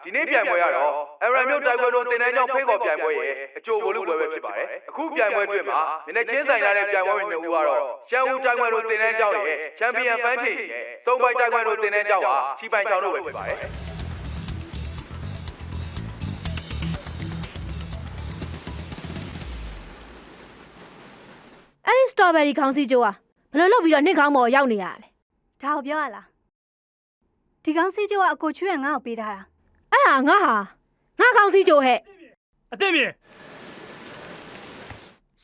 ဒီနေ့ပြိုင်ပွဲကတော့အရန်မြို့တိုက်ပွဲတို့တင်တန်းကြောင့်ဖိတ်ခေါ်ပြိုင်ပွဲရဲ့အကျိုးဘိုလ်လူပွဲပဲဖြစ်ပါတယ်အခုပြိုင်ပွဲအတွင်းမှာမျက်နှာချင်းဆိုင်ရတဲ့ပြိုင်ပွဲဝင်2ဦးကတော့ရှမ်းဦးတိုက်ပွဲတို့တင်တန်းကြောင့်ရဲ့ချန်ပီယံဖန်တီနဲ့စုံပိုက်တိုက်ပွဲတို့တင်တန်းကြောင့်ဟာချီပိုင်ချောင်းတို့ပဲဖြစ်ပါတယ်အဲ့ဒီစတော်ဘယ်ရီခေါင်းစည်းကျိုးอ่ะဘယ်လိုလုပ်ပြီးတော့နင့်ခေါင်းပေါ်ရောက်နေရလဲ ဒါကိုပြောရလားဒီကောင်းစီကျိုးကအကိုချွေးကငါ့ကိုပေးထားတာ အဲ့ဒါငါဟာငါခေါင်းစည်းကျိုးဟဲ့အသိမြေ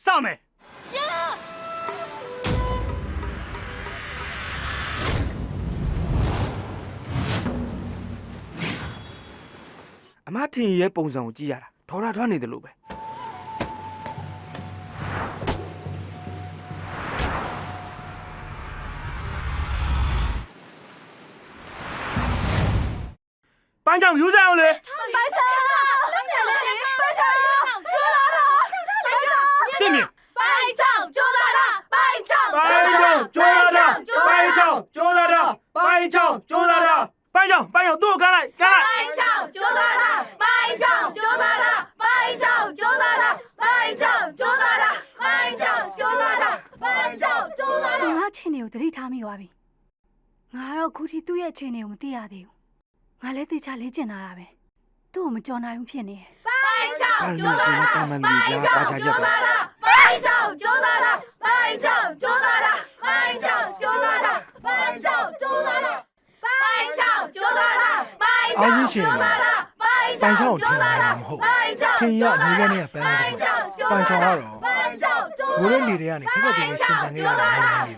စမယ်အမထင်ရဲ့ပုံစံကိုကြည့်ရတာဒေါ်လာထွက်နေတယ်လို့ပဲ班长有啥嘞？班长，班长，捉到他！班长，对面，班长捉到他！班长，班长捉到他！班长捉到他！班长捉到他！班长，都赶来，赶来！班长捉到他！班长捉到他！班长捉到他！班长捉到他！班长捉到他！班长捉到他！ငါချင်းတွေကိုတတိထားမိသွားပြီငါတော့ခုထိသူ့ရဲ့ချင်းတွေကိုမသိရသေးဘူးငါလည်းသိချလေ့ကျင့်လာတာပဲသူ့ကိုမကြော်နိုင်ဘူးဖြစ်နေတယ်班长捉到他！班长捉到他！班长捉到他！班长捉到他！班长捉到他！班长捉到他！班长捉到他！班长捉到他！班长捉到他！班长听呀，你看那班长二楼，无论你的呀，你看看这个新班的呀，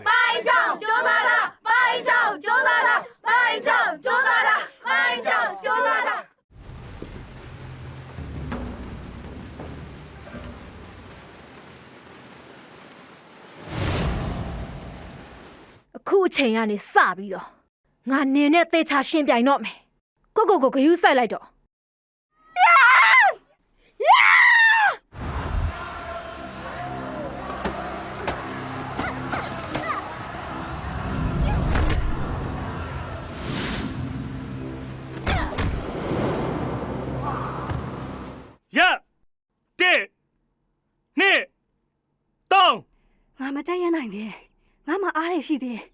班长捉到他！班长捉到他！班长捉到他！班长捉到他！အခုအချိန်ကနေစပြီးတော့ငါနင်းနဲ့သေချာရှင်းပြိုင်တော့မယ်ကိုဂယူးဆိုင်လိုက်တော့一、二、三、四。ငါမတက်ရနိုင်သေးတယ်ငါမှအားရရှိသေးတယ်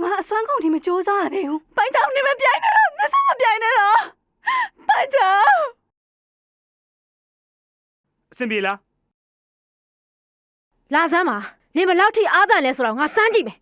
ငါအစွမ်းကုန်ဒီမစူးစားရသေးဘူး班长你们ပြိုင်နေတော့မဆက်မပြိုင်နေတော့班长အဆင်ပြေလား လာစမ်းပါနင်ဘယ်လောက်ထိအားတန်လဲဆိုတော့ငါစမ်းကြည့်မယ်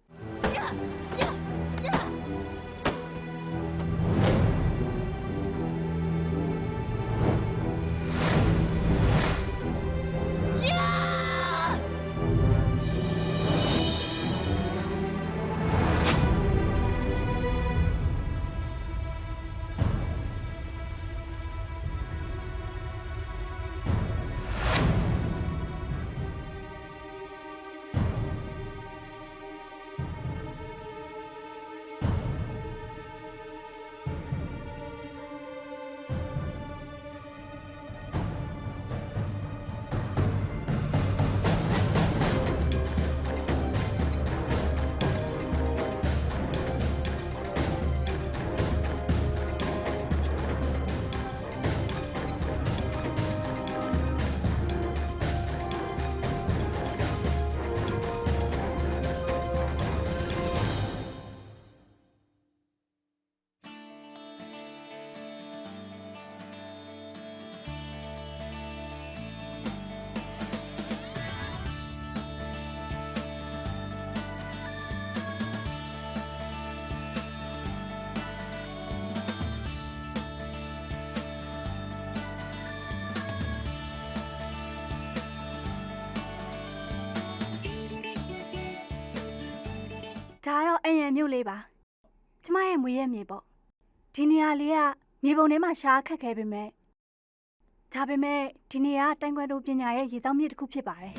ဒါတော့အရင်မြို့လေးပါကျမရဲ့မွေးရမြေပေါ့ဒီနေရာလေးကမြေပုံထဲမှာရှားခက်ခဲပေမဲ့ဒါပေမဲ့ဒီနေရာကတိုင်ကွမ်ဒိုပညာရဲ့ရေတောင်းမြစ်တစ်ခုဖြစ်ပါတယ်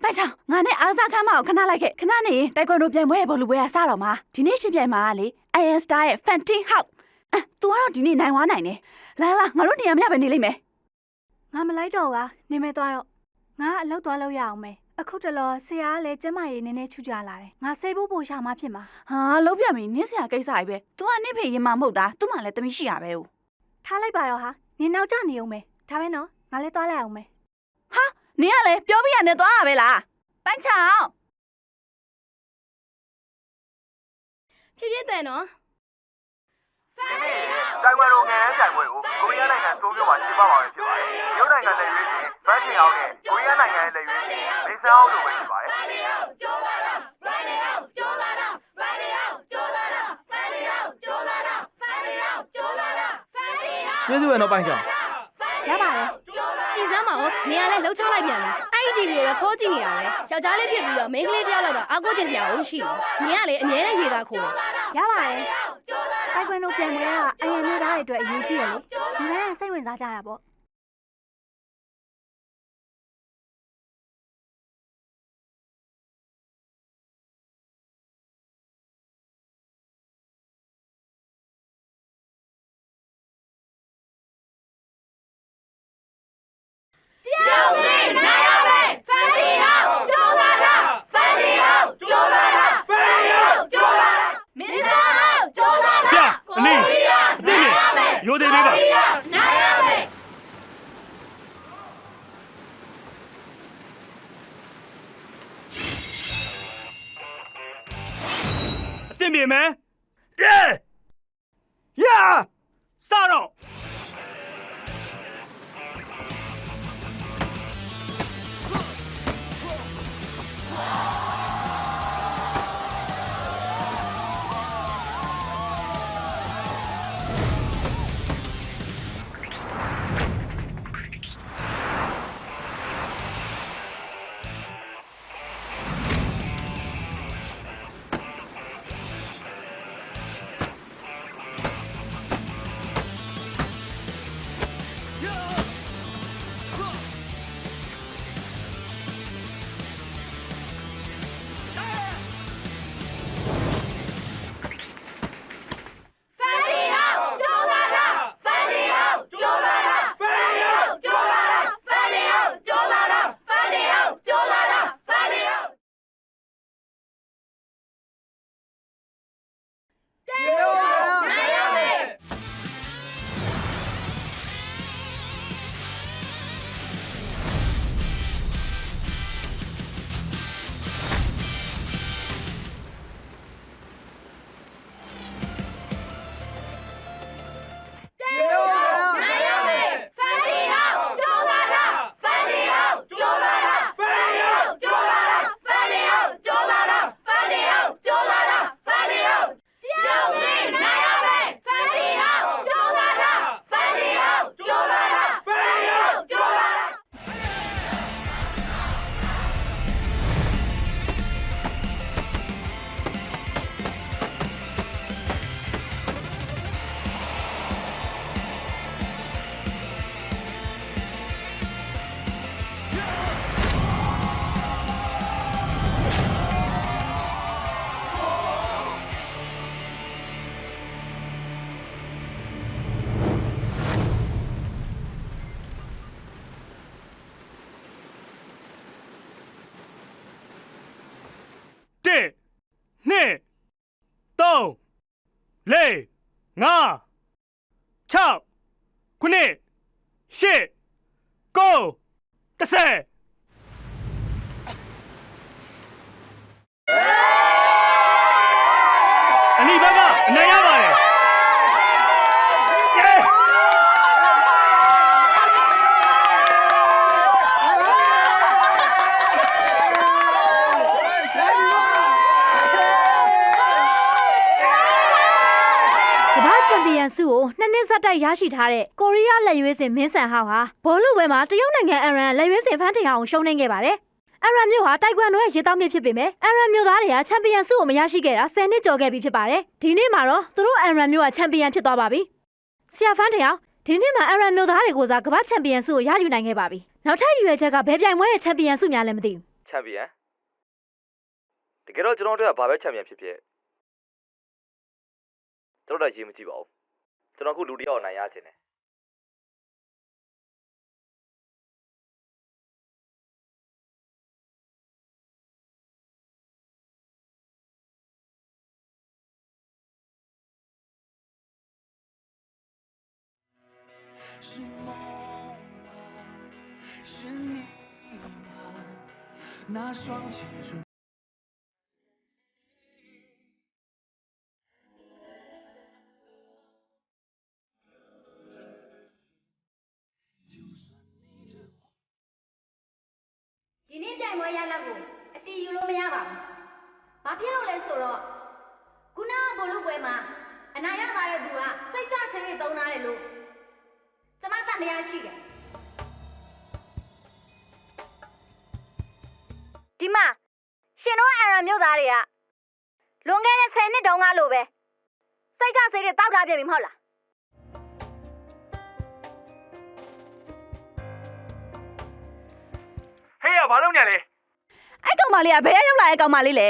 ပိုင်ချောင်းငါနဲ့အားစားခန်းမအောင်ခဏလိုက်ခဲ့ခဏနေတိုက်ကွန်ဒိုပြိုင်ပွဲရဲ့ဘောလုံးပွဲကစတော့မှာဒီနေ့ရှင်ပြိုင်မှာကလေ Iron Star ရဲ့ Fantin House तू ကတော့ဒီနေ့နိုင်သွားနိုင်တယ်လာငါတို့နေရာမရပဲနေလိမ့်မယ်ငါမလိုက်တော့ဘူးနေမဲသွားတော့ငါအလောက်သွားလို့ရအောင်မယ်အခုတလောဆရာကလည်းကျမရေနည်းနည်းချူကြလာတယ်ငါစိတ်ဖို့ပို့ရှာမှဖြစ်မှာဟာလုံးပြပြီနင်းဆရာကိစ္စကြီးပဲ तू ကနင့်ဖေရင်မမဟုတ်တာသူ့မှလည်းတမီးရှိရပဲဦးထားလိုက်ပါတော့ဟာနင်နောက်ကျနေအောင်မယ်ဒါပဲနော်ငါလည်းသွားလိုက်အောင်မယ်ဟာနင်ကလည်းပြောပြရနဲ့သွားတာပဲလားပန်းချောင်းဖြည်းဖြည်းတဲ့နော် တိုင်ဝမ်လိုငန်းပြိုင်ပွဲကိုကိုရီးယားနိုင်ငံတိုးကျိုမှာကျင်းပပါမယ်ဖြစ်ပါတယ်။ရုပ်နိုင်ငံလက်ရွေးရှင်ဗတ်ချင်အောင်နဲ့ကိုရီးယားနိုင်ငံရဲ့လက်ရွေးရှင်မေဆန်အောင်တို့ပဲဖြစ်ပါတယ်။ကျေးဇူးပဲနော်ပိုင်းချောင်း ရပါတယ်ကြည်စမ်းပါဦးနေရာလဲလှုပ်ချလိုက်ပြန်ပြီအဲ့ဒီ TV ကိုပဲခိုးကြည့်နေတာပဲယောက်ျားလေးဖြစ်ပြီးတော့မိန်းကလေးတယောက်လောက်တော့အားကိုးကျင်စရာမရှိဘူးနေရာလေအမြဲတမ်းရေသားခိုးရပါတယ်တိုက်ကွန်တို့ပြန်ပွဲကအရင်မျိုးသားတွေအတွက်အရေးကြီးတယ်လေဒီတိုင်းကစိတ်ဝင်စားကြတာပေါ့ရိုသေပေးပါအသင်ပြေမယ် ရ စတော့1 2 3 4 5 6 9 10 9 10အနီဘက်ကအနိုင်ရပါတယ်ချန်ပီယံဆုကို2နှစ်ဆက်တိုက်ရရှိထားတဲ့ကိုရီးယားလက်ရွေးစင်မင်းဆန်ဟောက်ဟာဘောလုံးပွဲမှာတရုတ်နိုင်ငံအရန်လက်ရွေးစင်ဖန်းထင်အောင်ရှုံးနိမ့်ခဲ့ပါတယ်။အရန်မျိုးဟာတိုက်ကွမ်တို့ရဲ့ရေတောက်မြစ်ဖြစ်ပေမဲ့အရန်မျိုးသားတွေကချန်ပီယံဆုကိုမရရှိခဲ့တာ10နှစ်ကျော်ခဲ့ပြီဖြစ်ပါတယ်။ဒီနေ့မှာတော့သူတို့အရန်မျိုးကချန်ပီယံဖြစ်သွားပါပြီ။ဆရာဖန်းထင်အောင်ဒီနေ့မှာအရန်မျိုးသားတွေကိုစားကမ္ဘာချန်ပီယံဆုကိုရယူနိုင်ခဲ့ပါပြီ။ နောက်ထပ်ရွေချက်ကဘယ်ပြိုင်ပွဲရဲ့ချန်ပီယံဆုများလဲမသိဘူး ချန်ပီယံတကယ်တော့ကျွန်တော်တို့ကဘာပဲချန်ပီယံဖြစ်ဖြစ်ကျွန်တော်တို့ရေးမကြည့်ပါဘူးကျွန်တော်ခုလူတယောက်နိုင်ရခြင်းတယ်那双青春。ဒီနေ့ပြိုင်ပွဲရလဒ်ကိုအတီးယူလို့မရပါဘူး။ဘာဖြစ်လို့လဲဆိုတော့ခုနကဘောလုံးပွဲမှာအနိုင်ရသွားတဲ့သူကစိတ်ချဆင်းရဲသုံးထားတယ်လို့ကျမသံတရားရှိတယ်။ဒီမှာရှင်တို့အရန်မြို့သားတွေကလွန်ခဲ့တဲ့10နှစ်တုန်းကလိုပဲစိတ်ချဆေးတွေတောက်ထားပြပြီမဟုတ်လား ဟေးရဘာလုပ်နေလဲ အဲ့ကောင်မလေးကဘယ်ရောက်လာတဲ့ကောင်မလေးလဲ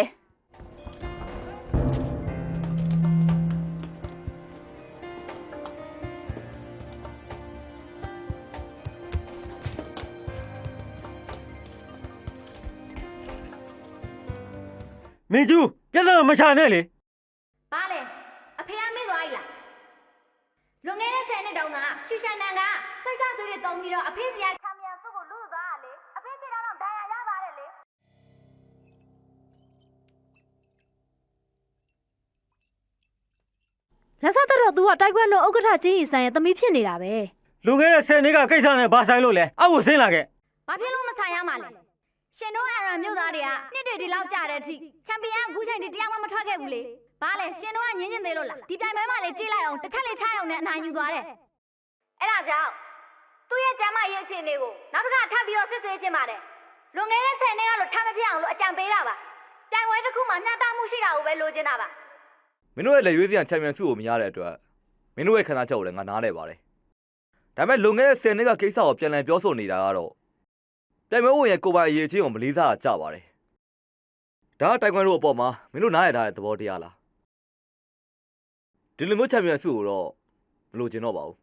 မင်းကျူးပြဿနာမချနဲ့လေ ဘာလဲအဖေကမေ့သွားပြီလားလွန်ခဲ့တဲ့10နှစ်တုန်းကရှီရှန်နန်ကစိတ်ချဆေးတွေတုံးပြီးတော့အဖေစီကချန်ပီယံဆုကိုလူသွားတာလေအဖေခြေထောက်တော့ဒဏ်ရာရသွားတယ်လေ လက်ဆက်တော့ तू ကတိုက်ခွန်းတော့ဥက္ကဋ္ဌချင်းရီဆိုင်ရဲ့သမီးဖြစ်နေတာပဲ လူငယ်တဲ့10နှစ်ကကိစ္စနဲ့ဘာဆိုင်လို့လဲအောက်ကိုဆင်းလာခဲ့ ဘာဖြစ်လို့မဆိုင်ရမှာလဲရှင်တို့အရန်မြို့သားတွေကနှစ်တွေဒီလောက်ကြာတဲ့အထိချန်ပီယံအခုချိန်ထိတရားမှမထွက်ခဲ့ဘူးလေဘာလဲရှင်တို့ကညင်းညင်းသေးလို့လားဒီပြိုင်ပွဲမှာလေကြည့်လိုက်အောင်တစ်ချက်လေးချရအောင်နဲ့အနိုင်ယူသွားတယ်အဲ့ဒါကြောင့်သူ့ရဲ့ကျမ်းမာရေးအခြေအနေကိုနောက်တစ်ခါထပ်ပြီးတော့စစ်ဆေးခြင်းပါတယ်လွန်ခဲ့တဲ့10နှစ်ကလို့ထပ်မဖြစ်အောင်လို့အကြံပေးတာပါပြိုင်ပွဲတစ်ခုမှမျှတမှုရှိတာကိုပဲလိုချင်တာပါ မင်းတို့ရဲ့လက်ရွေးစရန်ချန်ပီယံဆုကိုမရတဲ့အတွက်မင်းတို့ရဲ့ခန္ဓာချက်ကိုလည်းငါနားလဲပါတယ်ဒါပေမဲ့လွန်ခဲ့တဲ့10နှစ်ကကိစ္စကိုပြန်လည်ပြောဆိုနေတာကတော့ပြိုင်ပွဲဝင်ရဲ့ကိုယ်ပိုင်အရေးချင်းကိုမလေးစားတာကြပါတယ်ဒါကတိုင်ကွန်တို့အပေါ်မှာမင်းတို့နားရထားတဲ့သဘောတရားလားဒီလိုမျိုးချန်ပီယံဆုကိုတော့မလိုချင်တော့ပါဘူး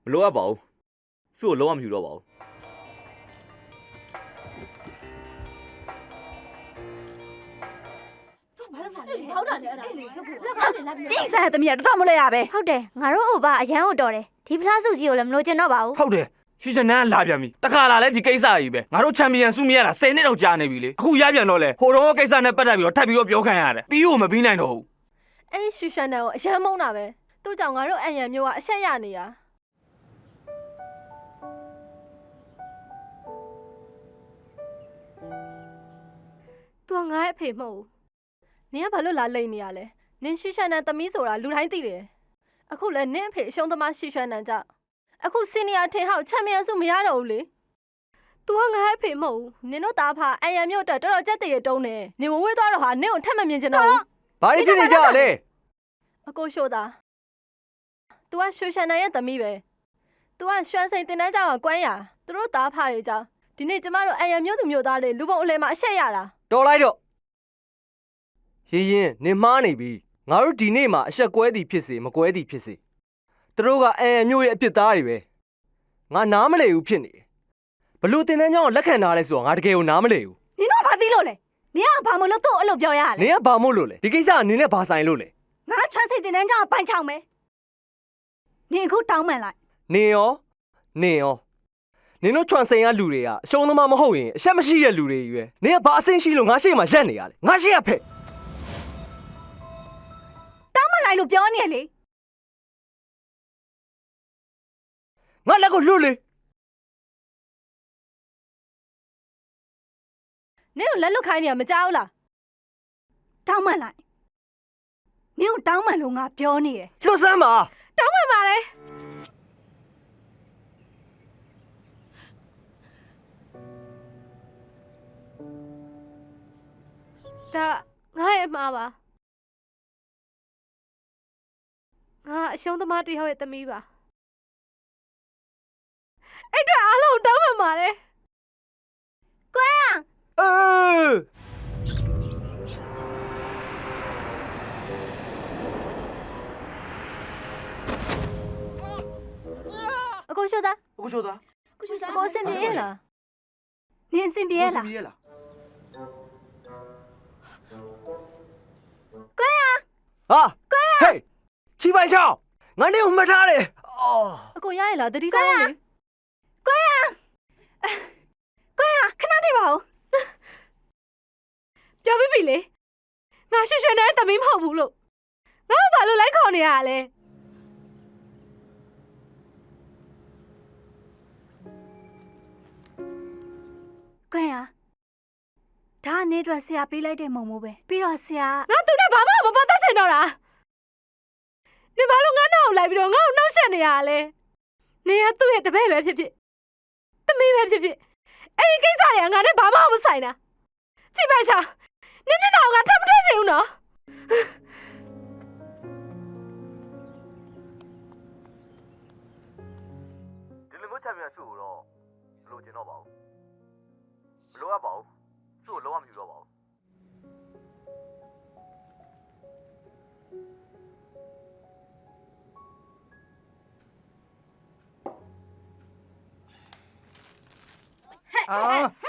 မလိုအပ်ပါဘူးဆုကိုလုံးဝမယူတော့ပါဘူး ကြည့်စားသမီးကတော်တော်မလဲရပဲ ဟုတ်တယ်ငါတို့အိုပါအရန်ကိုတော်တယ်ဒီဖလားစုကြီးကိုလည်းမလိုချင်တော့ပါဘူး ဟုတ်တယ်ရှီချန်နန်းလာပြန်ပြီတခါလာလဲဒီကိစ္စကြီးပဲငါတို့ချန်ပီယံဆုမရတာ10နှစ်တော့ကြာနေပြီလေအခုရပြန်တော့လဲဟိုတော့ကိစ္စနဲ့ပတ်သက်ပြီးတော့ထပ်ပြီးတော့ပြောခံရတယ်ပြီးကိုမပြီးနိုင်တော့ဘူး အဲ့ရှူရှန်နန်ကိုအရန်မုန်းတာပဲသူ့ကြောင့်ငါတို့အန်ရံမျိုးကအဆက်ရနေတာသူကငါ့အဖေမဟုတ်ဘူးနင်ကဘာလို့လာလိမ့်နေရလဲနင်ရှူရှန်နန်သမီးဆိုတာလူတိုင်းသိတယ်အခုလည်းနင်အဖေအရှုံးသမားရှူရှန်နန်ကြောင့်အခုစီနီယာထင်ဟောက်ချန်ပီယံဆုမရတော့ဘူးလေသူကငါ့အဖေမဟုတ်ဘူးနင်တို့သားဖာအန်ရံမျိုးအတွက်တော်တော်ကြက်တရတုံးတယ်နင်မဝေးသွားတော့ဟာနင်ကိုထပ်မမြင်ချင်တော့ဘူး ဘာလို့ဖြစ်နေကြလဲ အကိုရှိုးသား तू ကရှူရှန်နန်ရဲ့သမီးပဲ तू ကရွှမ်းစိန်တင်တန်းကြောင်ကကွမ်းရသူတို့သားဖားတွေကြောင့်ဒီနေ့ကျမတို့အရံမျိုးသူမျိုးသားတွေလူပုံအလဲမှာအဆက်ရတာ တော်လိုက်တော့ရင်ရင်နင်မှားနေပြီငါတို့ဒီနေ့မှာအဆက်ကွဲသည်ဖြစ်စေမကွဲသည်ဖြစ်စေသူတို့ကအန်မျိုးရဲ့အပြစ်သားတွေပဲငါနားမလဲဘူးဖြစ်နေဘလို့တင်တန်းကြောင်လက်ခံထားလဲဆိုတော့ငါတကယ်ကိုနားမလဲဘူး နင်တို့ဘာသိလို့လဲနင်ကဘာမလို့သူ့အဲ့လိုပြောရလဲ နင်ကဘာမို့လို့လဲဒီကိစ္စကနင်နဲ့ဘာဆိုင်လို့လဲ ငါချမ်းစိတ်တင်တန်းကြောင်ပိုင်ချောင်းမယ်နင်အခုတောင်းမှန်လိုက် နင်ရောနင်တို့ချွန်စိန်ကလူတွေကအရှုံးသမားမဟုတ်ရင်အဆက်မရှိတဲ့လူတွေကြီးပဲနင်ကဘာအဆင့်ရှိလို့ငါရှေ့မှာရက်နေရလဲငါရှေ့ကဖက် တောင်းမှန်လိုက်လို့ပြောနေလေ ငါလက်ကိုလွတ်လေ နင်ကိုလက်လွတ်ခိုင်းနေရမကြောက်လား တောင်းမှန်လိုက်နင်ကိုတောင်းမှန်လို့ငါပြောနေတယ် လွတ်စမ်းပါ တောင်းမှန်ပါလေဒါငါရဲ့အမှားပါငါအရှုံးသမားတစ်ယောက်ရဲ့သမီးပါ အဲ့ အတွက်အားလုံးတောင်းပန်ပါတယ် အကိုရှိုးသား အခုချိုးသား အကိုအဆင်ပြေရဲ့လား နင်အဆင်ပြေရလား ပြေးလား ဟာဟေးချီပိုင်ချောင်းငါနေကိုမှတ်ထားတယ်အော် အကိုရရဲ့လားတတိထားလေ ကွဲရခဏနေပါဦး ပြောပြီးပြီလေငါရွှေရွှေနဲ့သမီးမဟုတ်ဘူးလို့ငါဘာလို့လိုက်ခေါ်နေရလဲ ကွဲရဒါကနေအတွက်ဆရာပေးလိုက်တဲ့မုံမိုးပဲပြီးတော့ဆရာ ငါသူနဲ့ဘာမှမပတ်သက်ချင်တော့တာနေဘာလို့ငါနောက်ကိုလိုက်ပြီးတော့ငါ့ကိုနှောက်ရှက်နေရလဲနေရသူ့ရဲ့တပည့်ပဲဖြစ်ဖြစ်သမီးပဲဖြစ်ဖြစ်အဲ့ဒီကိစ္စတွေကငါနဲ့ဘာမှမဆိုင်တာကြည့်ပါချာနေမျက်နှာကငါထပ်မတွေ့ချင်ဘူးနော် ဒီလိုမျိုးချန်ပီယံဆုကိုတော့မလိုချင်တော့ပါဘူးမလိုအပ်ပါဘူးဆုကိုလုံးဝမယူတော့ပါဘူး အာ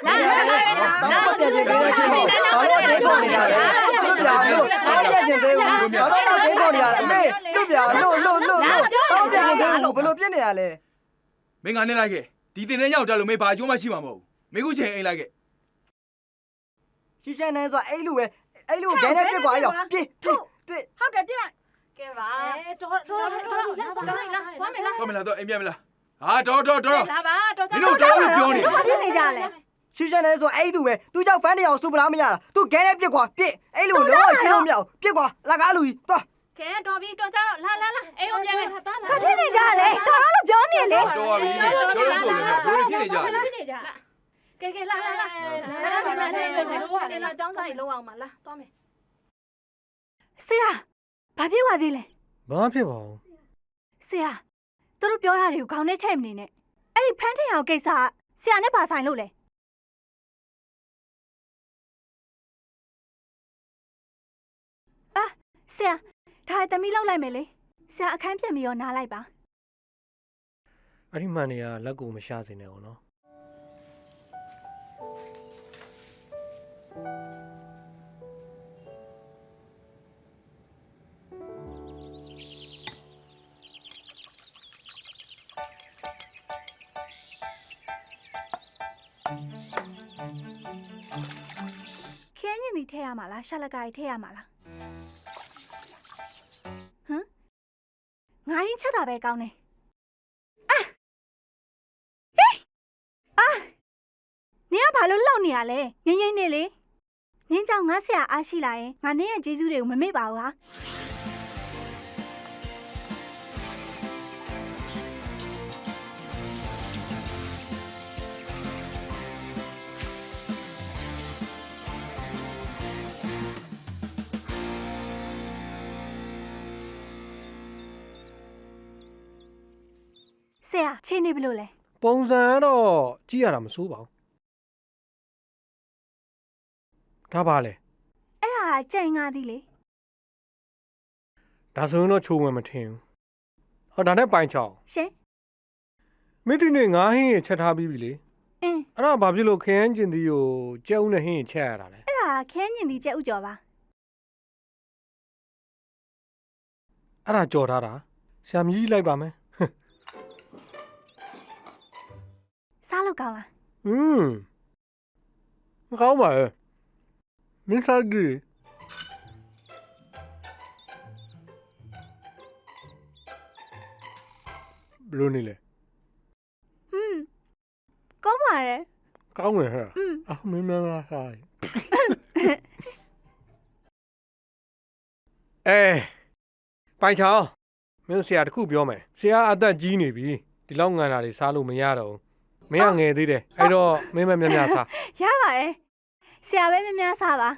လာတော့ပြန်ချင်းပေးနေချင်းပေါ့ဘာလို့အတင်းကုန်နေရလဲလွတ်ပြလို့ဘာပြန်ချင်းပေးဘူးဘာလို့တော့တင်းကုန်နေရလဲအမေလွတ်ပြလို့ဘာပြန်ချင်းပေးဘူးဘယ်လိုပြစ်နေရလဲ မင်းကနေလိုက်ခဲ့ဒီတင်တဲ့ရောက်တက်လို့မင်းဘာအကျိုးမှရှိမှာမဟုတ်ဘူးမင်းခုချိန်အိမ်လိုက်ခဲ့ ရှီရှန်နေဆိုအဲ့လိုပဲအဲ့လိုဘယ်နဲ့ပြစ်သွားရောပြစ် ဟုတ်တယ်ပြစ်လိုက်က ဲပါ တော်လိုက်လားသွားမယ်လား သွားမလားတော့အိမ်ပြန်မလားဟာတော် လာပါတော် မင်းတို့တော်လို့ပြောနေ ဘာဖြစ်နေကြလဲ ရှီရှန်နေဆိုအဲ့လိုပဲသူကြောက်ဖန်တရားဆူပလားမရတာသူခဲနဲ့ပြစ်ကွာပြစ်အဲ့လိုလုံးဝရှင်းလို့မရဘူးပြစ်ကွာလာကားလူကြီးသွား ကဲတော်ပြီတော်ကြတော့လာအိမ်ကိုပြန်မယ် ဘာဖြစ်နေကြလဲတော်လို့ပြောနေလေ တော်ပါပြီတော်လို့ဆိုလည်းဘယ်လိုဖြစ်နေကြလဲ ဖြစ်နေကြကဲလာမချင်းလို့လည်းလာចောင်းစားကြီးလုံးအောင်ပါလာသွားမယ် ဆရာဘာဖြစ်သွားသေးလဲ ဘာဖြစ်ပါဦး ဆရာသူတို့ပြောတာတွေကိုခေါင်းထဲထည့်မနေနဲ့အဲ့ဒီဖန်းထင်အောင်ကိစ္စကဆရာနဲ့ဘာဆိုင်လို့လဲဆရာဒါသမီးလောက်လိုက်မယ်လေဆရာအခန်းပြန်ပြီးတော့နားလိုက်ပါ အဲ့ဒီမှန်နေရလက်ကိုမရှာစေနဲ့အောင်နော် ခဲညင်ဒီထည့်ရမှာလားရှာလကာကြီးထည့်ရမှာလားဟမ်ငါရင်ချက်တာပဲကောင်းတယ်နင်ကဘာလို့လှုပ်နေရလဲငိမ့်နေလေနင်းကြောင့်ငါဆရာအားရှိလာရင်ငါနင်းရဲ့ကျေးဇူးတွေကိုမမေ့ပါဘူးဟာဆရာချင်းနေဘလို့လဲ ပုံစံကတော့ကြည့်ရတာမစိုးပါဘူးဒါပါလေ အဲ့ဒါကြိမ်ငါသည်လေ ဒါဆိုရင်တော့ချိုးဝင်မထင်ဘူးဟောဒါနဲ့ပိုင်ချောင်း ရှင် မိတိနဲ့ငါဟင်းရချက်ထားပြီးပြီလေ အင်း အဲ့ဒါဘာဖြစ်လို့ခရမ်းကျင်သီးကိုကြက်ဦးနဲ့ဟင်းရချက်ရတာလဲ အဲ့ဒါခဲညင်ဒီကျက်ဥကျော်ပါ အဲ့ဒါကြော်ထားတာဆရာမကြီးလိုက်ပါမယ် စားလို့ကောင်းလား ကောင်းပါရဲ့မင်းစားကြည့်ဘယ်လိုနေလဲ ကောင်းပါရဲ့ ကောင်းတယ်ဟဲ့မင်းများစားပိုင်ချောင်းမင်းဆရာတခုပြောမယ်ဆရာအသက်ကြီးနေပြီဒီလောက်ငံတာတွေစားလို့မရတော့ဘူးမင်းကငယ်သေးတယ်အဲ့တော့မင်းမများများစား ရပါတယ်ဆရာပဲများများစားပါ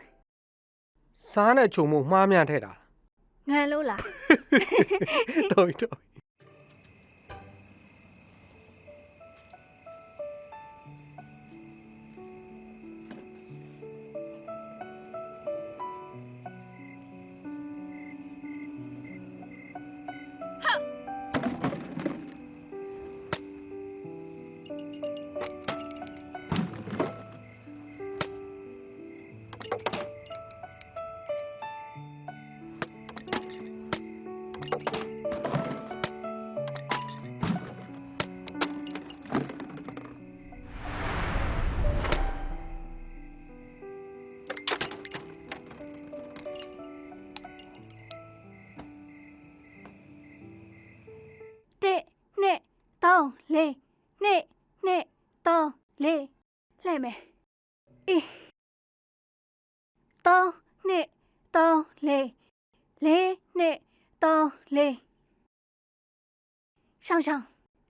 စားနဲ့ခြုံမို့မှားများထည့်တာ ငံလို့လား တော်တော် လေးနှစ်နှစ်3 4လှည့်မယ်အေး3နှစ်3 4 4နှစ်3 4ရှောင်း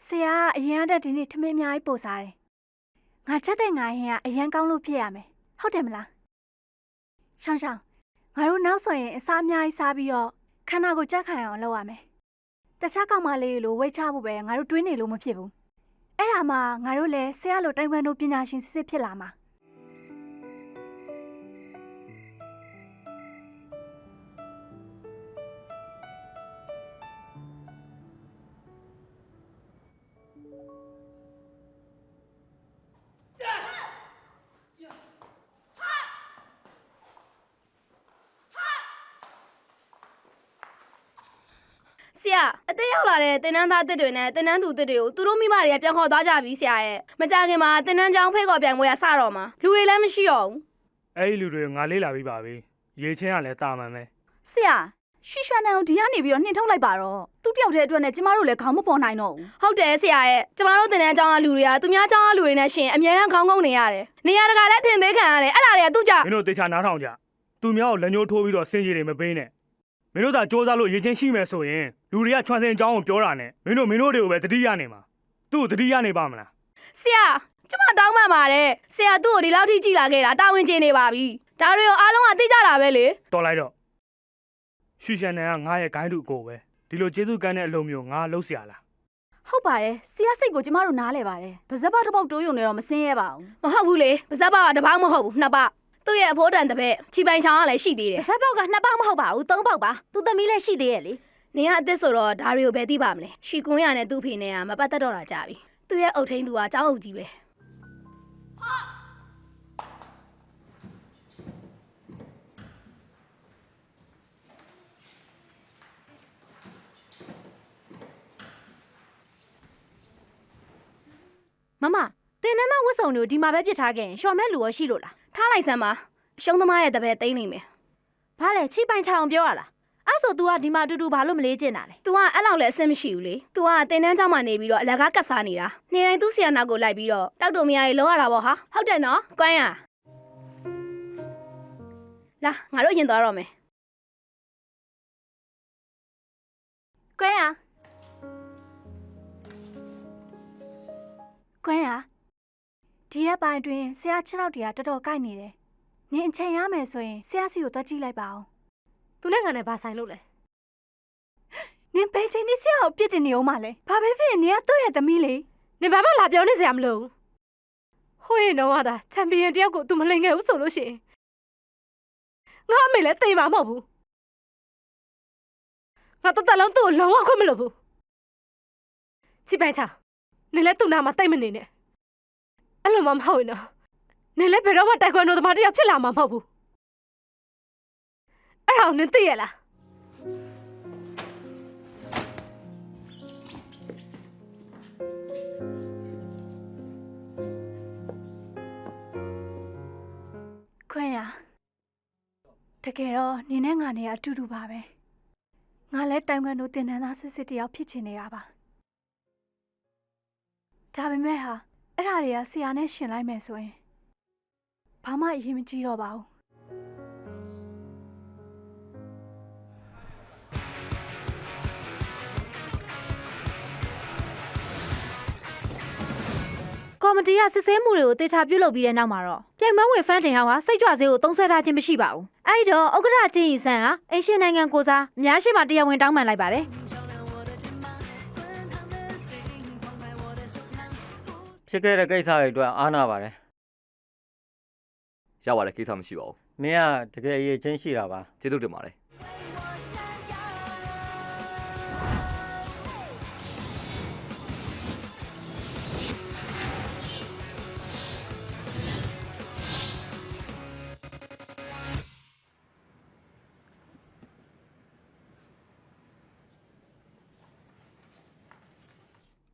ဆရာကအရင်ကတည်းကဒီနေ့ထမင်းအများကြီးပို့စားတယ်ငါချက်တဲ့ငါရင်ကအရင်ကောင်းလို့ဖြစ်ရမယ်ဟုတ်တယ်မလားရှောင်းငါတို့နောက်ဆိုရင်အစားအများကြီးစားပြီးတော့ခန္ဓာကိုကြက်ခံအောင်လုပ်ရမယ်တခြားကောင်မလေးလိုဝိတ်ချဖို့ပဲငါတို့တွေးနေလို့မဖြစ်ဘူးအဲ့ဒါမှငါတို့လည်းဆရာလိုတိုင်ဝမ်တို့ပညာရှင်စစ်ဖြစ်လာမှာဆရာအသက်ရောက်လာတဲ့တင်နန်းသားတစ်တွေနဲ့တင်နန်းသူတစ်တွေကိုသူတို့မိဘတွေကပြန်ခေါ်သွားကြပြီဆရာရဲ့မကြခင်မှာတင်နန်းကျောင်းဖိတ်ခေါ်ပြန်ပွဲရစတော့မှာလူတွေလည်းမရှိတော့ဘူးအဲ့ဒီလူတွေငါလေးလာပြီးပါပြီရေချင်းကလည်းတာမှန်ပဲဆရာရွှေရွှေနန်းကိုဒီကနေပြီးတော့နှင်ထုတ်လိုက်ပါတော့သူတယောက်တည်းအတွက်နဲ့ကျမတို့လည်းခေါင်းမပေါ်နိုင်တော့ဘူးဟုတ်တယ်ဆရာရဲ့ကျမတို့တင်နန်းကျောင်းကလူတွေကသူများကျောင်းကလူတွေနဲ့ရှင်အမြဲတမ်းခေါင်းကုန်းနေရတယ်နေရာတကာလည်းထင်သေးခံရတယ်အဲ့ဒါတွေကသူ့ကြောင့်မင်းတို့တေချာနားထောင်ကြသူများကိုလက်ညှိုးထိုးပြီးတော့စင်ကြီးတွေမပေးနဲ့မင်းတို့သာစ조사လို့ရေချင်းရှိမယ်ဆိုရင်လူတွေကချွမ်းစင်အကြောင်းကိုပြောတာနဲ့မင်းတို့တွေကိုပဲတတိယနေမှာသူ့ကိုတတိယနေပါမလားဆရာကျမတောင်းပန်ပါတယ်ဆရာသူ့ကိုဒီလောက်ထိကြည်လာခဲ့တာတာဝန်ကျနေပါပြီဒါတွေကိုအားလုံးကသိကြတာပဲလေတော်လိုက်တော့ရွှေရှန်နန်ကငါရဲ့ဂိုင်းတူကိုပဲဒီလိုကျေးဇူးကမ်းတဲ့အလုပ်မျိုးငါလှုပ်เสียလားဟုတ်ပါတယ်ဆရာစိတ်ကိုကျမတို့နားလဲပါတယ်ပါဇက်ပေါက်တစ်ပေါက်တိုးယုံနေတော့မစင်းရဲပါဘူးမဟုတ်ဘူးလေပါဇက်ပေါက်ကတစ်ပေါက်မဟုတ်ဘူးနှစ်ပေါက်သူ့ရဲ့အဖိုးတန်တစ်ပက်ချီပိုင်ဆောင်ကလည်းရှိသေးတယ်ပါဇက်ပေါက်က2ပေါက်မဟုတ်ပါဘူး3ပေါက်ပါသူသမီးလည်းရှိသေးရဲ့လေနေရအသက်ဆိုတော့ဒါတွေကိုပဲသိပါမလဲရွှေကွန်းရနဲ့သူ့ဖေနဲ့ကမပတ်သက်တော့တာကြပြီသူ့ရဲ့အုတ်ထင်းသူကကျောင်းအုပ်ကြီးပဲမမတင်နန်းသားဝတ်စုံတွေကိုဒီမှာပဲပြစ်ထားခဲ့ရင်ရှော်မဲ့လူရောရှိလို့လားထားလိုက်စမ်းပါရှုံးသမားရဲ့တပည့်သိမ့်နေမယ်ဘာလဲချိပိုင်ချအောင်ပြောရလားအဲ့ဆို तू ကဒီမှာအတူတူဘာလို့မလေးကျင်တာလဲ तू ကအဲ့လောက်လည်းအဆင်မရှိဘူးလေ तू ကတင်တန်းကျောင်းမှာနေပြီးတော့အလကားကတ်စားနေတာနေတိုင်းသူ့ဆီယနာကိုလိုက်ပြီးတော့တောက်တုံမရရေလောရတာပေါ့ဟာဟုတ်တယ်နော်ကွမ်းရလာငါတို့ရင်သွားတော့မယ်ကွမ်းရဒီရက်ပိုင်းတွင်ဆရာ6လောက်တည်းကတော်တော်ကိုက်နေတယ်နင်အချိန်ရမယ်ဆိုရင်ဆရာစီကိုတွက်ကြည့်လိုက်ပါဦးသူနဲ့ငါနဲ့ဘာဆိုင်လို့လဲနင်ဘယ်ချိန်ဒီဆရာကိုပြစ်တင်နေအောင်မလဲဘာပဲဖြစ်နင်ကသူ့ရဲ့သမီးလေနင်ဘာမှလာပြောနေစရာမလိုဘူးဟိုရင်တော့ဒါချန်ပီယံတယောက်ကို तू မလိမ်ခဲ့ဘူးဆိုလို့ရှိရင်ငါအမေလည်းသိမှာမဟုတ်ဘူးငါတသက်လုံးသူ့ကိုလုံးဝခွင့်မလို့ဘူးချိပိုင်ချာနင်လည်းသူ့နာမှာတိတ်မနေနဲ့အဲ့လိုမှမဟုတ်ရင်တော့နင်လည်းဘယ်တော့မှတိုက်ခွန်းတို့သမားတယောက်ဖြစ်လာမှာမဟုတ်ဘူးအဲ့ဒါကိုနင်သိရလားခွင့်ရတကယ်တော့နင်နဲ့ငါနဲ့အတူတူပါပဲငါလည်းတိုင်ခွန်းတို့တင်တန်းသားစစ်တယောက်ဖြစ်ချင်နေတာပါဒါပေမဲ့ဟာအဲ့ဒါတွေကဆရာနဲ့ရှင်လိုက်မယ်ဆိုရင်ဘာမှအရေးမကြီးတော့ပါဘူးကော်မတီကစစ်ဆေးမှုတွေကိုတေချာပြုလုပ်ပြီးတဲ့နောက်မှာတော့ပြိုင်ပွဲဝင်ဖန်တင်ဟောင်းဟာစိတ်ကြွဆေးကိုသုံးဆွဲထားခြင်းမရှိပါဘူး။အဲဒီတော့ဥက္ကဋ္ဌချင်းဤဆန်ဟာအင်ရှင်နိုင်ငံကိုစားအများရှိမှတရားဝင်တောင်းပန်လိုက်ပါတယ်ဖြစ်ခဲ့တဲ့ကိစ္စတွေအတွက်အားနာပါတယ်ရပါတယ်ကိစ္စမရှိပါဘူးမင်းကတကယ်အရေးချင်းရှိတာပါကျေးဇူးတင်ပါတယ်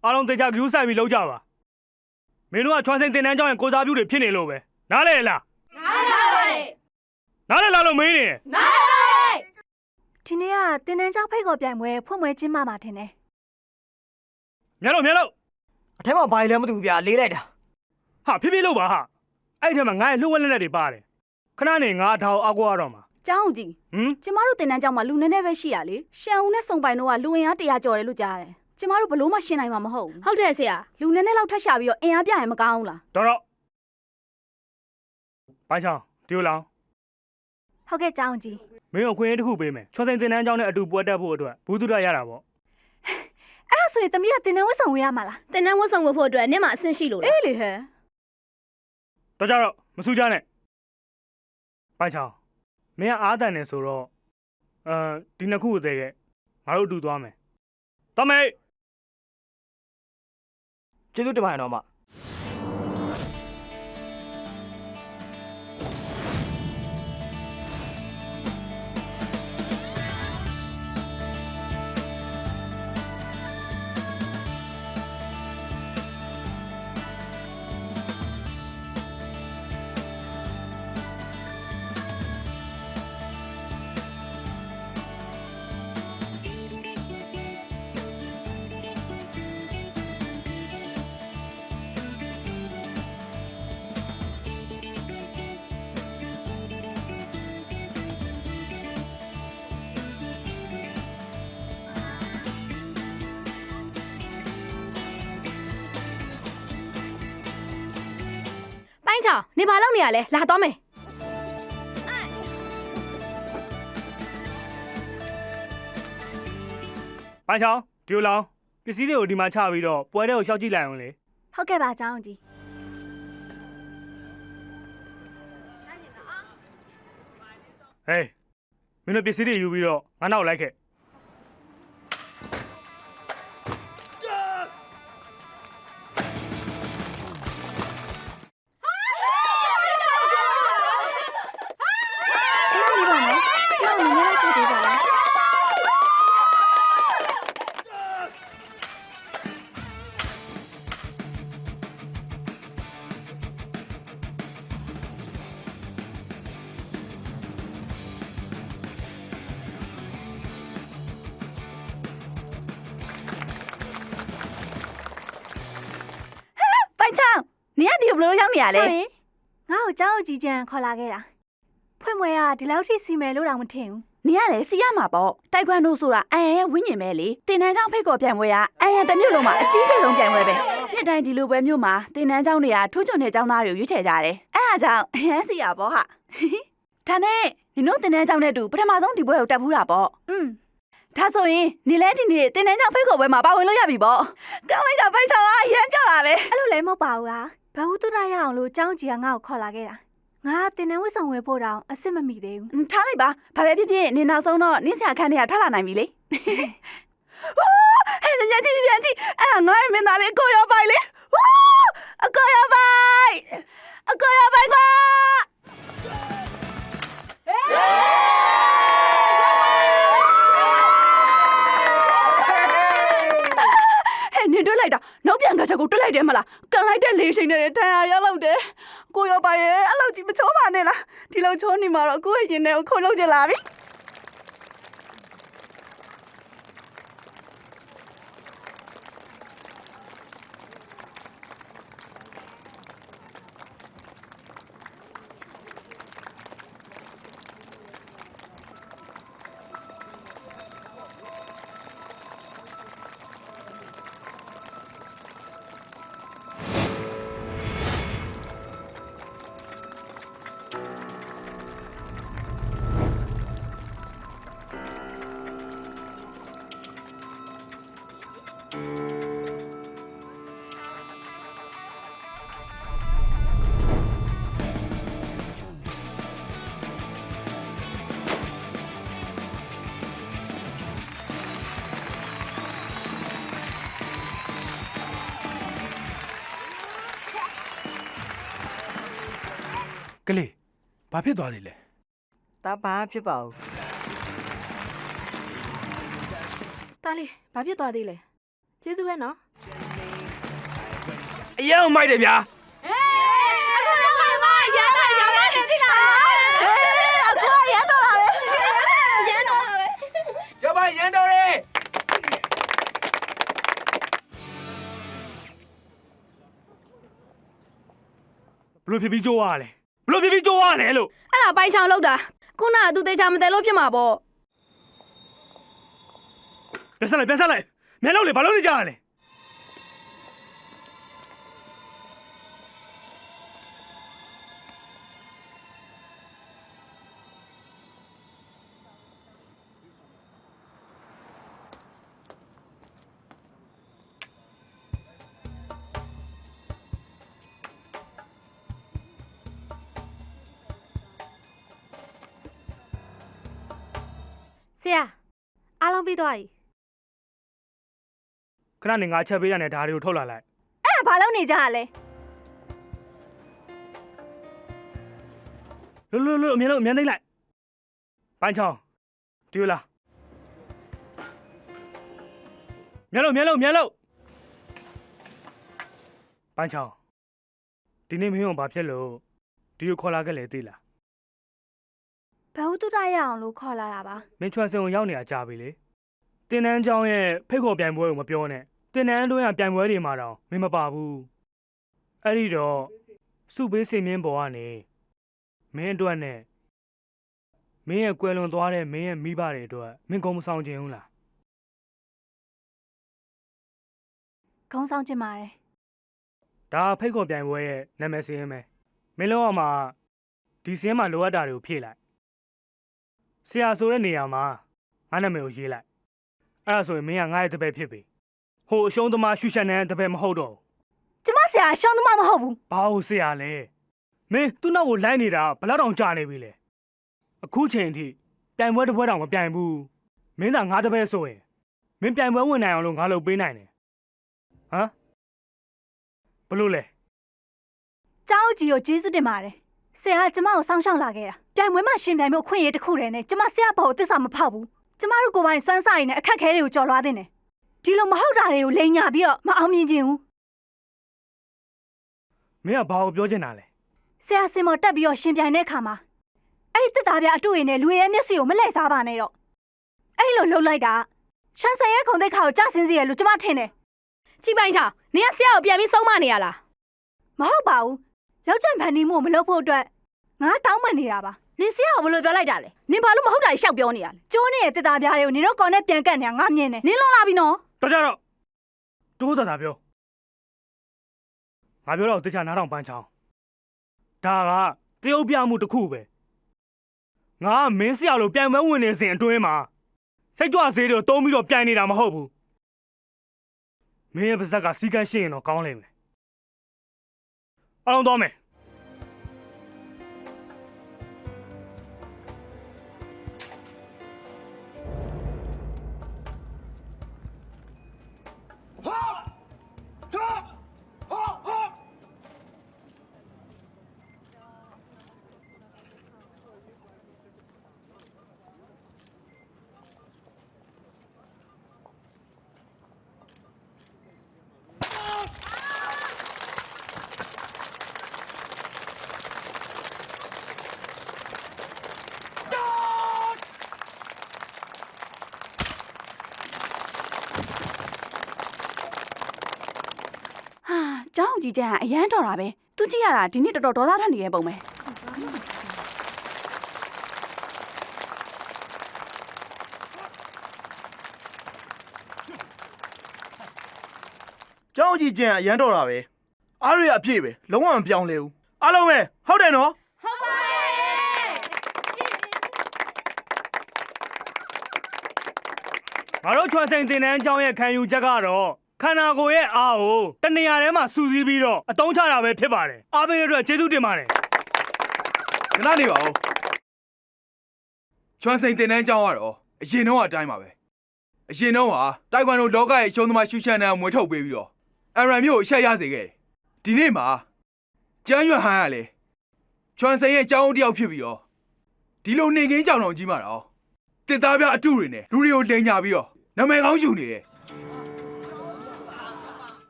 အားလုံးတေချာဂရုစိုက်ပြီးလုပ်ကြပါမင်းတို့ကချွမ်းစိန်တင်တန်းကျောင်းရဲ့ကိုစားပြုတွေဖြစ်နေလို့ပဲနားလဲလားနားလဲလားလို့မင်းနေနားလဲဒီနေ့ကတင်တန်းကျောင်းဖိတ်ခေါ်ပြိုင်ပွဲဖွင့်ပွဲကျင်းပမှာထင်တယ်မြတ်လို့ အထက်မှာဘာလဲမသိဘူးဗျာလေးလိုက်တာ ဟာဖြည်းဖြည်းလုပ်ပါဟာအဲ့ထဲမှာငါ့ရဲ့လှုပ်ဝက်လက်လက်တွေပါတယ်ခဏနေငါဒါကိုအောက်ကိုရတော့မှာ ကျောင်းကြီးကျမတို့တင်တန်းကျောင်းမှာလူနည်းနည်းပဲရှိရလေရှန်ဦးနဲ့စုံပိုင်တို့ကလူအင်အား100ကျော်တယ်လို့ကြားရတယ်ကျမတို့ဘလို့မှရှင်းနိုင်မှာမဟုတ်ဘူးဟုတ်တယ်ဆရာလူနည်းနည်းလောက်ထပ်ရှာပြီးတော့အင်အားပြရင်မကောင်းဘူးလားတော့ဘိုင်းချောင်းဒီလိုလောင်း ဟုတ်ကဲ့ကျောင်းကြီး မင်းကိုခွင့်ရတစ်ခုပေးမယ်ချောစင်တင်တန်းကျောင်းနဲ့အတူပွဲတက်ဖို့အတွက်ဘူးသူရရတာပေါ့ အဲ့ဒါဆိုရင်သမီးကတင်တန်းဝတ်ဆောင်ဝေးရမှာလား တင်တန်းဝတ်ဆောင်ဝတ်ဖို့အတွက်နင့်မှာအဆင့်ရှိလို့လားအေးလေဟဲ့ တော့ကြတော့မစူးကြနဲ့ဘိုင်းချောင်းမင်းကအားတန်နေဆိုတော့ဒီနှစ်ခုကိုသေးခဲ့ငါတို့အတူသွားမယ်သွားမယ်ကျေးဇူးတင်ပါတယ်တော့မ ပိုင်းချောင်းနေပါလောက်နေရလဲလာသွားမယ်ဘိုင်းချောင်းဒီလိုလောင်းပစ္စည်းတွေကိုဒီမှာချပြီးတော့ပွဲတဲ့ကိုရှောက်ကြည့်လိုက်အောင်လေ ဟုတ်ကဲ့ပါကျောင်းကြီး ဟေးမင်းတို့ပစ္စည်းတွေယူပြီးတော့ငါနောက်လိုက်ခဲ့ ပိုင်းချောင်းနင်ကဒီဘလို့ရောက်နေရလဲ ငါ့ကိုကျောင်းကြီးကျန်ခေါ်လာခဲ့တာဖွင့်မွဲကဒီလောက်ထိစီမယ်လို့တောင်မထင်ဘူး နင်ကလည်းစီရမှာပေါ့တိုက်ခွန်းတို့ဆိုတာအန်ရဲ့ဝင်းကျင်ပဲလေတင်တန်းကျောင်းဖိတ်ခေါ်ပြိုင်ပွဲကအန်ရတစ်မျိုးလုံးမှာအကြီးကျယ်ဆုံးပြိုင်ပွဲပဲနှစ်တိုင်းဒီလိုပွဲမျိုးမှာတင်တန်းကျောင်းတွေကထူးချွန်တဲ့ကျောင်းသားတွေကိုရွေးချယ်ကြတယ်အဲ့ဒါကြောင့်အန်စီရပေါ့ဟာဒါနဲ့နင်တို့တင်တန်းကျောင်းနဲ့တူပထမဆုံးဒီပွဲကိုတက်ဖူးတာပေါ့ဒါဆိုရင်နေလဲဒီနေ့တင်တန်းကျောင်းဖိတ်ခေါ်ပွဲမှာပါဝင်လို့ရပြီပေါ့ကောင်းလိုက်တာပိုင်းချောင်းကအရန်ကြောက်တာပဲ အဲ့လိုလည်းမဟုတ်ပါဘူးဟာဘာဟုတုဒရအောင်လို့ကျောင်းကြီးကငါ့ကိုခေါ်လာခဲ့တာငါတင်တန်းဝတ်ဆောင်ဝယ်ဖို့တောင်အစ်စ်မမိသေးဘူးထားလိုက်ပါဘာပဲဖြစ်ဖြစ်နင်နောက်ဆုံးတော့နင်းဆရာခန်းထဲကထွက်လာနိုင်ပြီလေဟဲ့ညကြီးပြန်ကြည့်အဲ့ငါ့မင်းသားလေးကိုရောပိုင်လေအကိုရောပိုင်ကွာနင်တွေ့လိုက်တာနောက်ပြန်ကချက်ကိုတွေ့လိုက်တယ်မလားကန်လိုက်တဲ့လေရှိန်နဲ့တန်ရာရောက်လောက်တယ်ကိုရောပါရဲ့အဲ့လောက်ကြီးမချိုးပါနဲ့လားဒီလောက်ချိုးနေမှာတော့ကိုယ့်ရဲ့ရင်ထဲကိုခုန်လုံးကျလာပြီကလေးဘာဖြစ်သွားသေးလဲ တာဘာဖြစ်ပါဦး တားလေးဘာဖြစ်သွားသေးလဲကျေးဇူးပဲနော် အရင်မိုက်တယ်ဗျာ ကျမရန်တော်ရဲ လို့ဖြစ်ပြီးကြိုးရလဲဘလို့ဖြစ်ပြီးကြိုးရလဲလို့ အဲ့ဒါပိုင်းချောင်လောက်တာခုနကသူတေချာမတယ်လို့ဖြစ်မှာပေါ့ ပြန်ဆက်လိုက်မျက်လုံးလေဘာလို့နေကြရလဲ ဆရာအားလုံးပြီးသွားပြီ ခဏနေငါချက်ပေးရတဲ့ဓာတ်တွေကိုထုတ်လာလိုက် အဲ့ဒါဘာလုပ်နေကြရလဲ လို့အမြင်သိမ့်လိုက်ပိုင်းချောင်းဒီလားမျက်လုံးပိုင်းချောင်းဒီနေ့မင်းတို့ဘာဖြစ်လို့ဒီကိုခေါ်လာခဲ့လေသိလား ဘယ်ဟုတုဒရအောင်လို့ခေါ်လာတာပါ မင်းချွန်စင်ကိုရောက်နေတာကြာပြီလေတင်နန်းကျောင်းရဲ့ဖိတ်ခေါ်ပြိုင်ပွဲကိုမပြောနဲ့တင်နန်းအတွင်းကပြိုင်ပွဲတွေမှာတော့မင်းမပါဘူးအဲ့ဒီတော့စုပေးစင်မြင့်ပေါ်ကနေမင်းအတွက်နဲ့မင်းရဲ့ကွယ်လွန်သွားတဲ့မင်းရဲ့မိဘတွေအတွက်မင်းကုန်းမဆောင်ခြင်းဘူးလား ဂုံဆောင်ချင်ပါတယ် ဒါဖိတ်ခေါ်ပြိုင်ပွဲရဲ့နာမည်စင်းပဲမင်းလုံးအောင်မှာဒီစင်းမှာလိုအပ်တာတွေကိုဖြည့်လိုက်ဆရာဆိုတဲ့နေရာမှာငါနာမည်ကိုရေးလိုက်အဲ့ဒါဆိုရင်မင်းကငါ့ရဲ့တပည့်ဖြစ်ပြီဟိုအရှုံးသမားရှုရှက်နေတဲ့တပည့်မဟုတ်တော့ ကျမဆရာရှောင်းသမားမဟုတ်ဘူး ဘာလို့ဆရာလဲမင်းသူ့နောက်ကိုလိုက်နေတာဘယ်လောက်တောင်ကြာနေပြီလဲအခုချိန်ထိပြိုင်ပွဲတစ်ပွဲတောင်မပြိုင်ဘူးမင်းသာငါတပည့်ဆိုရင်မင်းပြိုင်ပွဲဝင်နိုင်အောင်လို့ငါလုပ်ပေးနိုင်တယ်ဟမ်ဘလို့လဲ ကျောင်းကြီးကိုကျေးဇူးတင်ပါတယ်ဆရာကကျမကိုစောင့်ရှောက်လာခဲ့တာပြိုင်ပွဲမှာရှင်ပြိုင်မှုအခွင့်အရေးတစ်ခုတည်းနဲ့ကျမဆရာဘောကိုသစ္စာမဖောက်ဘူးကျမတို့ကိုယ်ပိုင်စွမ်းစားရည်နဲ့အခက်ခဲတွေကိုကြော်လွှားတင်တယ်ဒီလိုမဟုတ်တာတွေကိုလိန်ညာပြီးတော့မအောင်မြင်ခြင်းဘူး မင်းကဘာကိုပြောချင်တာလဲ ဆရာစင်မော်တက်ပြီးတော့ရှင်ပြိုင်တဲ့အခါမှာအဲ့ဒီတက်သားပြအတူရင်းနဲ့လူရဲ့မျက်စိကိုမလှည့်စားပါနဲ့တော့အဲ့လိုလှုပ်လိုက်တာရှန်ဆန်ရဲ့ခုံသိက္ခာကိုကြဆင်းစေရလို့ကျမထင်တယ် ကြည်ပိုင်းချောင်နင်ကဆရာကိုပြန်ပြီးဆုံးမနေရလား မဟုတ်ပါဘူးလောက်ချန်ဖန်တီးမှုမလုပ်ဖို့အတွက်ငါတောင်းပန်နေတာပါ နင်ဆရာကဘယ်လိုပြောလိုက်တာလဲနင်ဘာလို့မဟုတ်တာရှောက်ပြောနေရလဲ ကျိုးနေတဲ့တက်သားပြတွေကိုနင်တို့ကောင်နဲ့ပြန်ကတ်နေတာငါမြင်တယ် နင်လွန်လာပြီနော် တော့ကြတော့တိုးတာပြောငါပြောတော့တခြားနားထောင်ပန်းချောင်းဒါကတရုတ်ပြမှုတစ်ခုပဲငါကမင်းဆရာလိုပြိုင်ပွဲဝင်နေစဉ်အတွင်းမှာစိတ်ကြွဆေးတွေကိုတုံးပြီးတော့ပြိုင်နေတာမဟုတ်ဘူးမင်းရဲ့ပါဇက်ကစီကန်းရှင်းရင်တော့ကောင်းလိမ့်မယ်အောင်တော့မယ် ကျောင်းကြီးကျန်ကအရန်တော်တာပဲသူကြည့်ရတာဒီနေ့တော်တော်ဒေါသထွက်နေတဲ့ပုံပဲကျောင်းကြီးကျန်အရန်တော်တာပဲအားရအပြည့်ပဲလုံးဝမပြောင်းလဲဘူးအားလုံးပဲဟုတ်တယ်နော် ဟုတ်ပါတယ် ငါတို့ချွန်စိန်တင်တန်းကျောင်းရဲ့ခံယူချက်ကတော့ခန္ဓာကိုယ်ရဲ့အားကိုတနေရာထဲမှာစူးစီးပြီးတော့အသုံးချတာပဲဖြစ်ပါတယ်အားပေးတဲ့အတွက်ကျေးဇူးတင်ပါတယ် ခဏနေပါဦးချွန်စိန်တင်တန်းကျောင်းကတော့အရင်တော့အတိုင်းပါပဲအရင်တော့ဟာတိုက်ကွမ်တို့လောကရဲ့အရှုံးသမားရှူရှန်နန်ကိုမွေးထုတ်ပေးပြီးတော့အရန်မျိုးကိုအရှက်ရစေခဲ့တယ်ဒီနေ့မှာကျန်းရွက်ဟန်ကလည်းချွန်စိန်ရဲ့ကျောင်းအုပ်တစ်ယောက်ဖြစ်ပြီးတော့ဒီလိုနေကင်းကြောင်တော်ကြီးမှာတော့တစ်သားပြအတုတွေနဲ့လူတွေကိုလိန်ညာပြီးတော့နာမည်ကောင်းယူနေတယ်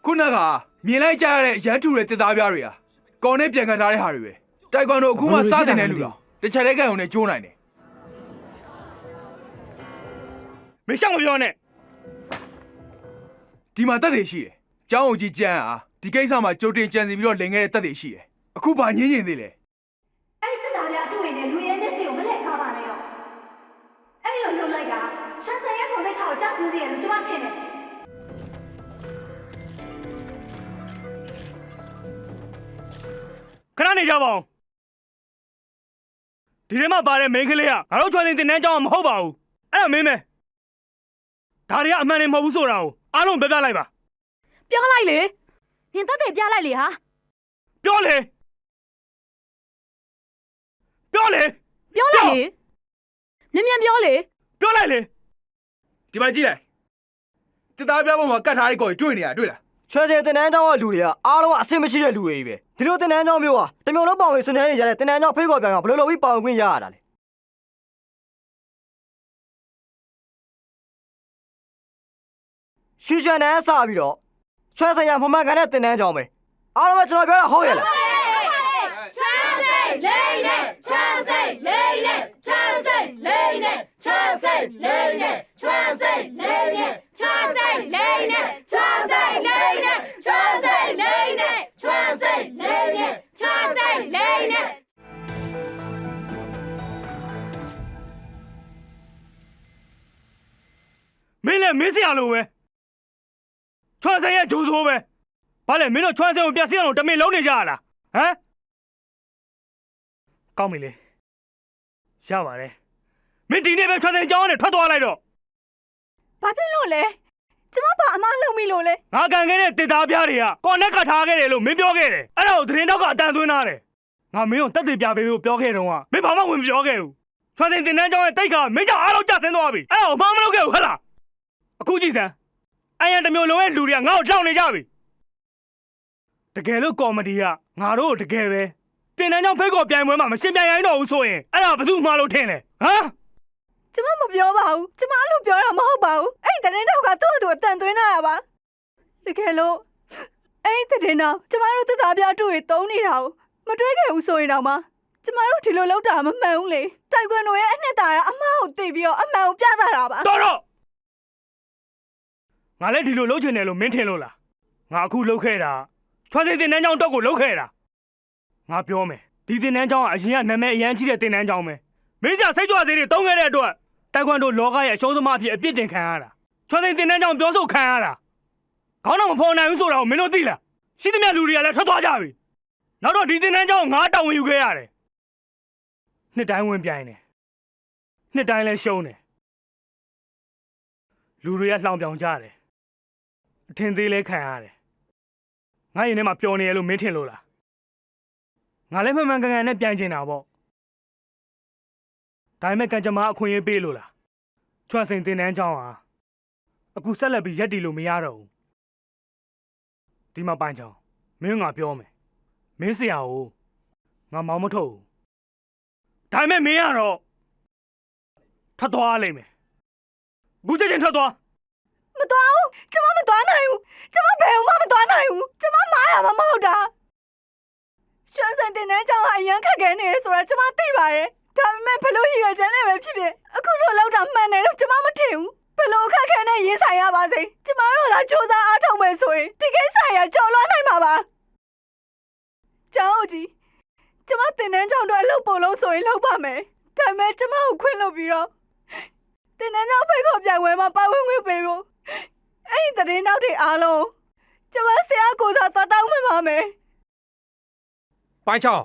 ခုနကမြင်လိုက်ကြရတဲ့အရန်ထူတဲ့တစ်သားပြတွေဟာကော်နဲ့ပြန်ခံထားတဲ့ဟာတွေပဲတိုက်ကွမ်တို့အခုမှစတင်တဲ့လူတော့တစ်ချက်တည်းကန်ုံနဲ့ကျိုးနိုင်တယ် မရှောက်မပြောနဲ့ ဒီမှာတက်တွေရှိတယ်ကျောင်းအုပ်ကြီးကျန်းဟာဒီကိစ္စမှာကြိုတင်ကြံစီပြီးတော့လိန်ခဲ့တဲ့တက်တွေရှိတယ် အခုဘာညင်းရင်သေးလဲ အဲ့ဒီတက်တာပြတွေ့ရင်လူရဲမျက်စိကိုမလဲစားပါနဲ့ရောအဲ့လိုလုပ်လိုက်ကချမ်းဆန်ရဲ့ခုံတဲ့ခါကိုကြားစင်းစီရလို့ကျွန်မထင်တယ် ခဏနေကြပါဦးဒီထဲမှာပါတဲ့ main ကလေးကငါတို့ချွန်စင်တင်တန်းကြောင်းမဟုတ်ပါဘူးအဲ့ဒါမင်းမဲဒါတွေကအမှန်တည်းမဟုတ်ဘူးဆိုတာကိုအားလုံးပြောပြလိုက်ပါ ပြောလိုက်လေနင်တက်တယ်ပြလိုက်လေဟာ ပြောလေပြောလေ ပြောလိုက်လေမြန်ပြောလေ ပြောလိုက်လေ ဒီမှာကြည့်လိုက်တစ်သားပြားပေါ်မှာကတ်ထားတဲ့ကော်ကြီးတွေ့နေရတွေ့လား ချွဲစင်တင်တန်းကျောင်းကလူတွေကအားလုံးကအဆင်မရှိတဲ့လူတွေကြီးပဲဒီလိုတင်တန်းကျောင်းမျိုးဟာတမျိုးလုံးပေါင်ဝင်စနေနေကြတဲ့တင်တန်းကျောင်းဖိတ်ခေါ်ပြန်ကဘယ်လိုလုပ်ပြီးပေါင်ခွင့်ရရတာလဲရှူရှန်နဲ့စပြီးတော့ချွဲစင်ရမမှန်ကန်တဲ့တင်တန်းကျောင်းပဲအားလုံးကကျွန်တော်ပြောတာဟုတ်ရဲ့လား ချမ်းစိတ်လေးနဲ့ချမ်းစိတ်လေးနဲ့ချမ်းစိတ်လေးနဲ့ချမ်းစိတ်လေးနဲ့ချမ်းစိတ်လေးနဲ့ချမ်းစိတ်လေးနဲ့ချမ်းစိတ်လေးနဲ့ချမ်းစိတ်လေးနဲ့ချမ်းစိတ်လေးနဲ့ချမ်းစိတ်လေးနဲ့ မင်းလည်းမင်းစရာလိုပဲချွန်စင်ရဲ့ဂျိုးဆိုးပဲဘာလဲမင်းတို့ချွန်စင်ကိုပြစီအောင်တမင်လုံးနေကြရလားဟမ်ကောင်းပြီလေရပါတယ်မင်းဒီနေ့ပဲချွန်စင်ကြောင်းနဲ့ထွက်သွားလိုက်တော့ ဘာဖြစ်လို့လဲကျမဘာအမားလုံးပြီလို့လဲ ငါကန်ခဲ့တဲ့တစ်သားပြားတွေကကော်နက်ကထားခဲ့တယ်လို့မင်းပြောခဲ့တယ်အဲ့ဒါကိုသတင်းတော့ကအတန်သွင်းထားတယ်ငါမင်းကိုတက်သေးပြပေးဖို့ပြောခဲ့တော့ကမင်းဘာမှဝင်မပြောခဲ့ဘူးချွန်စင်တင်တန်းကြောင်းရဲ့တိတ်ကမင်းကြောင့်အားလုံးကျဆင်းသွားပြီအဲ့ဒါကိုဘာမှမလုပ်ခဲ့ဘူးဟဲ့လားအခုကြည့်စမ်းအရင်တစ်မျိုးလုံးရဲ့လူတွေကငါ့ကိုကြောက်နေကြပြီတကယ်လို့ကော်မတီကငါတို့တကယ်ပဲတင်တန်းကြောင်းဖိတ်ခေါ်ပြိုင်ပွဲမှာမရှင်းပြရင်တော့ဘူးဆိုရင်အဲ့ဒါဘယ်သူမှလို့ထင်လဲဟမ် ကျမမပြောပါဘူးကျမအဲ့လိုပြောတာမဟုတ်ပါဘူးအဲ့ဒီတဲ့တော့ကသူ့အတူအတန်သွင်းလာတာပါတကယ်လို့အဲ့ဒီတဲ့တော့ကျမတို့တက်တာပြတွေ့တုံးနေတာကိုမတွေ့ခဲ့ဘူးဆိုရင်တော့မှကျမတို့ဒီလိုလောက်တာမမှန်ဘူးလေတိုက်ကွန်းတို့ရဲ့အနှစ်သာရအမှားကိုသိပြီးတော့အမှန်ကိုပြသတာပါတော့ငါလည်းဒီလိုလုပ်ချင်တယ်လို့မင်းထင်လို့လားငါအခုလုပ်ခဲ့တာချွန်စင်တင်တန်းကြောင်းတော့ကိုလုပ်ခဲ့တာငါပြောမယ်ဒီတင်တန်းကြောင်းကအရင်ကနာမည်အရန်ကြီးတဲ့တင်တန်းကြောင်းပဲမင်းစရာစိတ်ကြွစေးတွေတုံးခဲ့တဲ့အတွက်တိုက်ကွန်းတို့လောကရဲ့အရှုံးသမားအဖြစ်အပြစ်တင်ခံရတာချွန်စင်တင်တန်းကြောင်းပြောဆိုခံရတာခေါင်းတော့မဖော်နိုင်ဘူးဆိုတာကိုမင်းတို့သိလားရှိသမျှလူတွေကလည်းထွက်သွားကြပြီနောက်တော့ဒီတင်တန်းကြောင်းငါတောင်းဝင်ယူခဲ့ရတယ်နှစ်တိုင်းဝင်ပြိုင်တယ်နှစ်တိုင်းလည်းရှုံးတယ်လူတွေကလှောင်ပြောင်ကြတယ်အထင်သေးလဲခံရတယ်ငါရင်ထဲမှာပျော်နေရလို့မင်းထင်လို့လားငါလည်းမှန်မှန်ကန်ကန်နဲ့ပြိုင်ချင်တာပေါ့ဒါပေမဲ့ကံကြမ္မာအခွင့်အရေးပေးလို့လားချွတ်စင်တင်တန်းကြောင်းဟာအခုဆက်လက်ပြီးရက်တီလို့မရတော့ဘူးဒီမှာပိုင်းချောင်းမင်းငါပြောမယ်မင်းဆရာကိုငါမောင်းမထုတ်ဘူးဒါပေမဲ့မင်းကတော့ထွက်သွားလိမ့်မယ်အခုချက်ချင်းထွက်သွားမတော်ဘူးကျမမတော်နိုင်ဘူးကျမဘယ်မှမတော်နိုင်ဘူးကျမမားရမှာမဟုတ်တာရှမ်းစံတင်တဲ့ကြောင့်အရန်ခက်ခဲနေတယ်ဆိုတာကျမသိပါရဲ့ဒါပေမဲ့ဘလို့ရည်ရွယ်ချက်နဲ့ပဲဖြစ်ဖြစ်အခုလိုလောက်တာမှန်တယ်လို့ကျမမထင်ဘူးဘလို့ခက်ခဲနဲ့ရေးဆိုင်ရပါစေကျမတို့လာစူးစမ်းအားထုတ်မယ်ဆိုရင်ဒီကိစ္စရကြော်လွှားနိုင်မှာပါကျောင်းကြီးကျမတင်တဲ့ကြောင့်တော့အလုပ်ပို့လို့ဆိုရင်လုပ်ပါမယ်ဒါပေမဲ့ကျမကိုခွင့်လို့ပြီးတော့တင်တဲ့ကြောင့်ဖိတ်ခေါ်ပြိုင်ပွဲမှာပါဝင်ခွင့်ပေးဖို့အဲ့ဒီတဲ့နောက်တွေအားလုံးကျမဆရာကိုစားတော်တောင်းမှပါမယ်ပိုင်းချောင်း